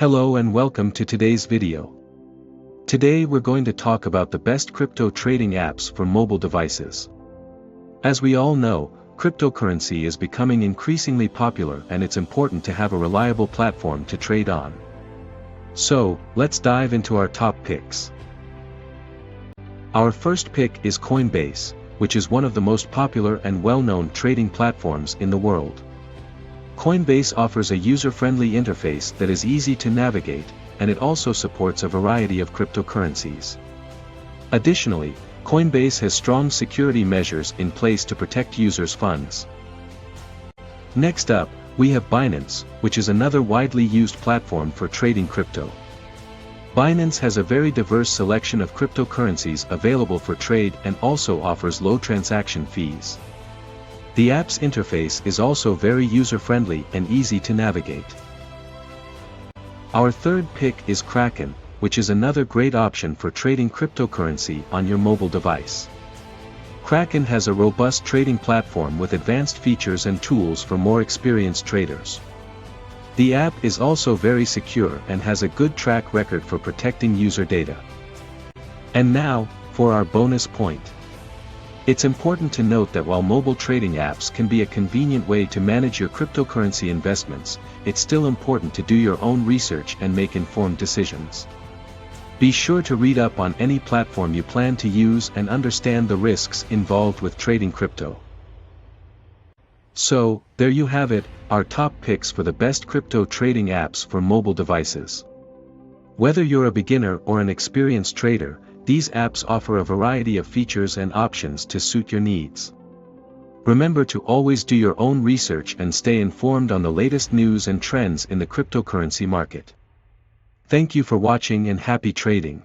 Hello and welcome to today's video. Today we're going to talk about the best crypto trading apps for mobile devices. As we all know, cryptocurrency is becoming increasingly popular and it's important to have a reliable platform to trade on. So, let's dive into our top picks. Our first pick is Coinbase, which is one of the most popular and well-known trading platforms in the world. Coinbase offers a user-friendly interface that is easy to navigate, and it also supports a variety of cryptocurrencies. Additionally, Coinbase has strong security measures in place to protect users' funds. Next up, we have Binance, which is another widely used platform for trading crypto. Binance has a very diverse selection of cryptocurrencies available for trade and also offers low transaction fees. The app's interface is also very user-friendly and easy to navigate. Our third pick is Kraken, which is another great option for trading cryptocurrency on your mobile device. Kraken has a robust trading platform with advanced features and tools for more experienced traders. The app is also very secure and has a good track record for protecting user data. And now, for our bonus point. It's important to note that while mobile trading apps can be a convenient way to manage your cryptocurrency investments, it's still important to do your own research and make informed decisions. Be sure to read up on any platform you plan to use and understand the risks involved with trading crypto. So, there you have it, our top picks for the best crypto trading apps for mobile devices. Whether you're a beginner or an experienced trader, these apps offer a variety of features and options to suit your needs. Remember to always do your own research and stay informed on the latest news and trends in the cryptocurrency market. Thank you for watching and happy trading.